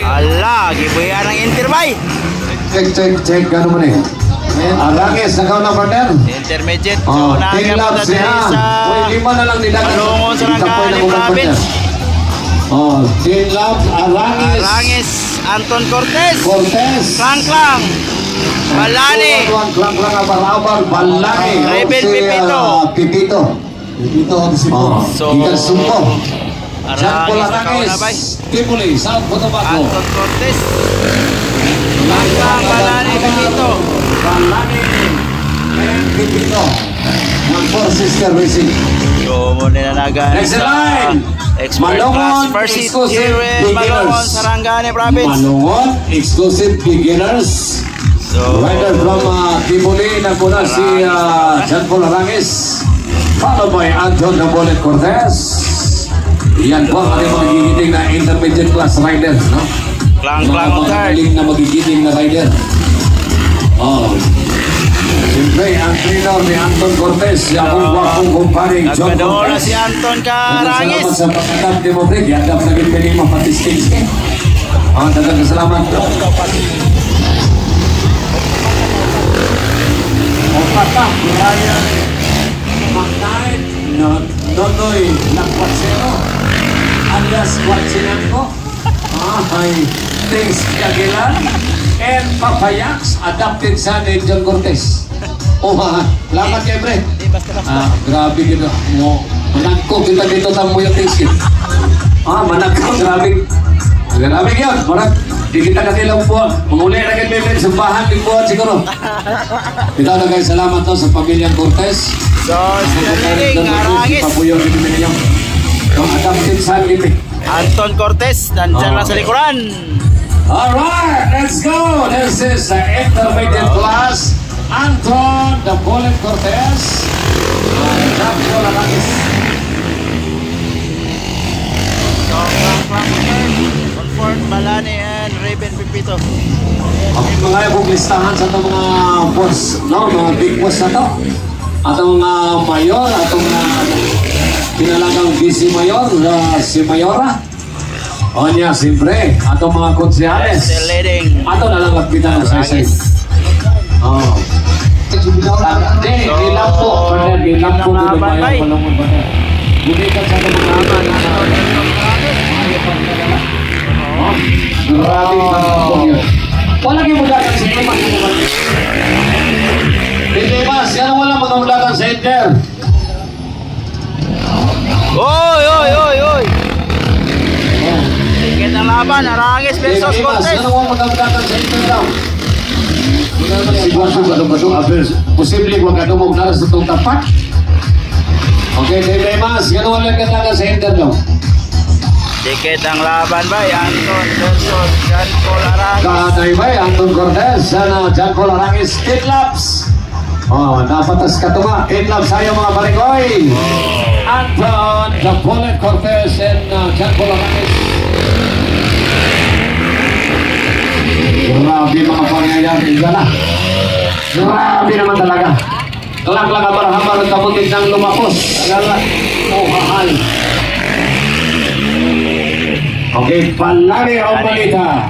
Ala, gibuya ng interbay. Check. Gano'n mo na Arangis, nakaw na partner. Intermediate. So, Tinglaps niya. Uy, 5 na lang nilaga. Malungon sa Rangani Province. Tinglaps, Arangis, Anton Cortez. Klang. Balani. Klang abar-abar. Balani. Rebel Pipito. So, Ikan Sumpo. Arangis, Arangis. Tipuli, South Cotabato. Anton Cortez. Klang, Balani, Pipito. Balani. Pipito. Ng Four Sister Racing. So, muna na Next line. Expert class first seat here with Malungon sa Rangani Province. Malungon, exclusive beginners. So, Rider from Tipuli, nagmula si John Paul Arangis. Followed by Anton Nabolet Cortez. Yan po ang ating magigiting na intermediate class rider, no? Klang on third. Na magigiting na rider. Siyempre, ang trainer ni Anton Cortez, yung wakong kumparing John Nagkadoon na Cortez. si Anton Karangis. Salamat sa pagkatap ni Mobrik. Yagap sa gilpiling mapatisting. Dagang kasalamat. Patang, Ryan Magnaid, Nonoy Lakwatsero, alias Kwatsinanko, ay Tings Kagilan, and Papayaks, adapted sa ni John Cortez. Lamat kayo, pre. Grabe gino. Managko kita dito tamo yung Tings. Managko, grabe. Grabe yun. Di kita katilang buwan. Manguli na kayo bebe, sumbahan din buwan siguro. Ito na kayo, salamat to sa pamilyang Cortez. So, sinaling Arangis. Papuyo dito ninyo. Yung adapted sa lipi. Anton Cortez, nandyan lang sa likuran. Alright, let's go. This is the intermediate class. Anton Nabolet Cortez. John Paul Arangis. Confort, Balani, and Raven Pipito. Okay, mga ibang listahan sa itong mga boss, no? Mga big boss na to. Atong mayor, atong pinalagang vice mayor, si Mayora. O niya, siyempre, atong mga konsyales. Still leading. Ato na lang magpitan sa isa. Gilang po. Gilang po. Bumikat sa itong mga grabe ang yun. Wala kayo mulakan sa inyo. Hindi mas, yan wala mga mulakan sa inyo. Oy! Tiket ang laban, Arangis versus Cortez. Yan wala mga mulakan sa inyo daw. Posible kung gano'n mo mulakan sa itong tapat. Okay, hindi mas, yan wala mulakan sa inyo daw. Tiket ang laban ba? Anton versus John Paul Arangis. Kanay ba? Anton Cortez and John Paul Arangis. 8 laps. Napatas katuma. 8 laps tayo mga barikoy. Anton Nabolet Cortez and John Paul Arangis. Grabe mga pangyayari. Grabe naman talaga. Lang-lang abar-habar at kaputin ng lumapos. Mahal. Okay, Balani o Balita.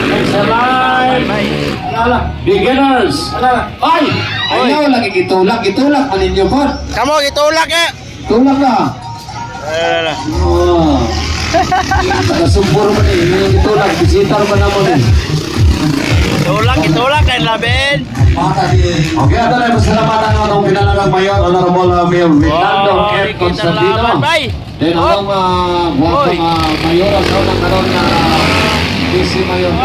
Next line. Beginners. Ay! Ayaw lagi itulak. Anin nyo po? Kamu itulak eh. Tulak na. Nasumpuro pa din. Itulak. Visitor pa naman din. Itulak kay Laben. Okay, ito na yung pasalamatan ng atong pinalagang mayor, Honorable Mayor Fernando F. Constantino. Then ang mayor sa unang karoon na Vice Mayor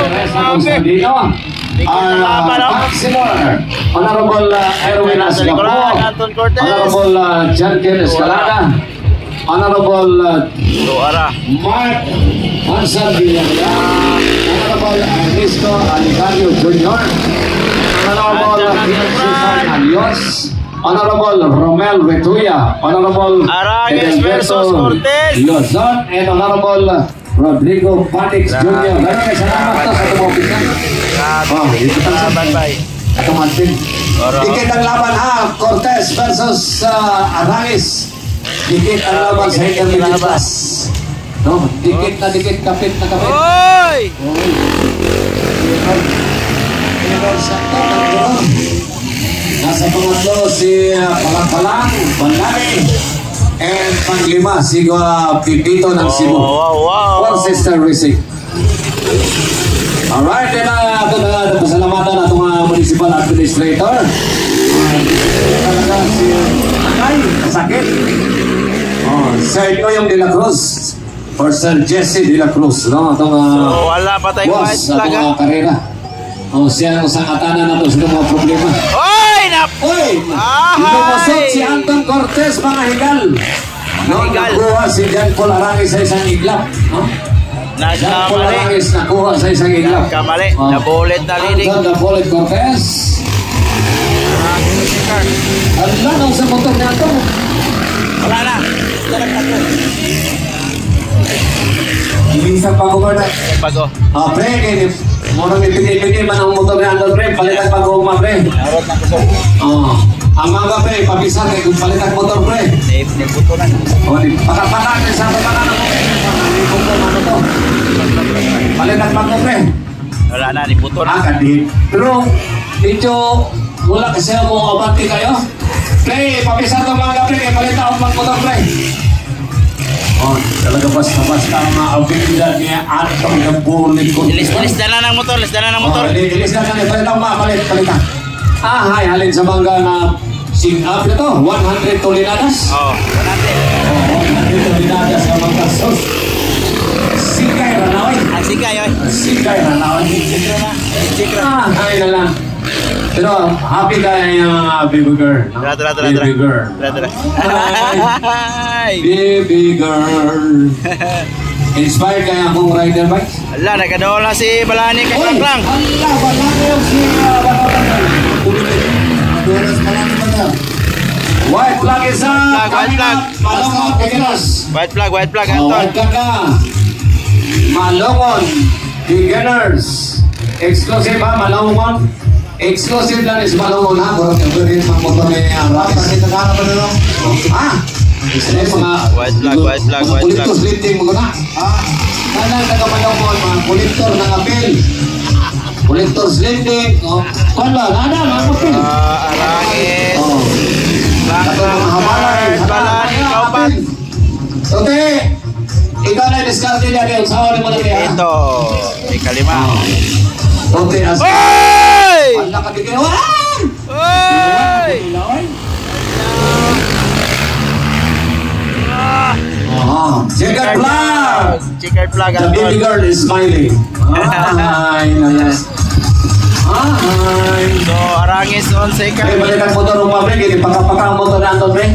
Teresa Constantino. Maximor, Honorable Erwin Asgapo, Honorable John Ken Escalada, Honorable Mark Hansel Villarreal, Honorable Ernesto Alicario Jr., Honorable Susan Alios, Honorable Romel Vetuya, Honorable Arangis versus Cortez, Luzon, and Honorable Rodrigo Patix Jr. Maraming salamat to sa tumupisan. Ito laban ba? Ito mantin. Dikit ang laban Cortez versus Arangis. Dikit ang laban sa intermediate class. No, dikit na dikit, kapit na kapit. Oy! Oy. Pero sa to, nasa pangatlo si Palang-Palang, Bandari. And panglima, si Pipito ng Cebu. Wow. One Sister Racing. Alright, then ito na pasalamatan na itong municipal administrator. Talaga si Akay, kasakit. Sir Noyong de la Cruz or Sir Jesse de la Cruz, no? Itong So, wala pa tayong white boss, flag, itong karera. Siya ang isang atanan na ito sa mga problema. Oy! Uy! Lumusot si Anton Cortez, mga higal. No, Higal. nakuha si John Paul Arangis sa isang iglap. No? John Paul Nagkamali. Arangis nakuha sa isang iglap. Kamali. Nabulit na linig. Anton Napolet Cortez. Ala, nang sa motor niya ito. Wala na. Ibisang pag-ubar na. Bago. Pre, kaya muna may pinipili man ang motor niya ito, pre. Palitan pag-ubar, pre. Narot na kusog. Ang mga pre, papisar kaya kung palitan motor, pre. Niputo na. Pakat-pakat, sa pakat na mo. Palitan pag-ubar, pre. Wala na. Niputo na. Kadit. Pero, dito, wala kasi mo abante kayo. Pre, papisar to mga pre, kaya palitan ang motor, pre. Talaga basta-basta ang mga abilidad niya at ang nabulit ko. Ilis na ng motor. Ilis na ng motor. Ilis na lang. Palitan mga palitan. Halin sa mga na sing-up na to. 100 tolinadas. Natin. 100 tolinadas sa mga sos. Sikay Ranaway. Ang sikay, oy. Sikay Ranaway. Sikra. Hay na lang. Pero happy kayo baby girl. No? Baby girl. Baby girl. Inspired kaya akong rider bike? Ala, nagkadola si Balani kay Lang. Allah, Balani yung si White flag isa. White flag. Malongon, Beginners. White flag, Anton. White flag ka. Malongon, Beginners. Exclusive ha, Malongon. Exclusive lang is Malongon ha. Pero rin mga motor niya. Bakit nagkana ba nyo? White flag. Kulitos lifting mo na. Kanang taga-Malongon, mga kolektor ng apel. Collectors lifting. Kuan ba? Nada, mga apel. Arangis. Balani, kaupat. Sote, ikaw na diskarte niya kayo. Sawa mo na kaya. Ito, ikalima. Sote, as... Oy! Wala ka tigil. Oy! Checkered flag. Checkered flag, The baby Anton. girl is smiling. Ay, nayas. Ay. So, Arangis on second. Ay, balikan motor ng pabrik. Ini pagkapaka ang motor na Anton, pre.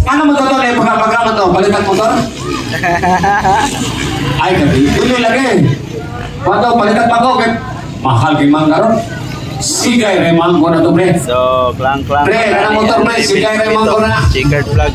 Ano motor to? Pagkapaka mo to. Balikan motor. Ay, gabi. Dili lagi. Pato, balikan pa ko. Mahal kay Manggaron. Sigay remang ko na to, pre. So, klang. Pre, anong motor, pre? Sigay remang ko na. Checkered flag.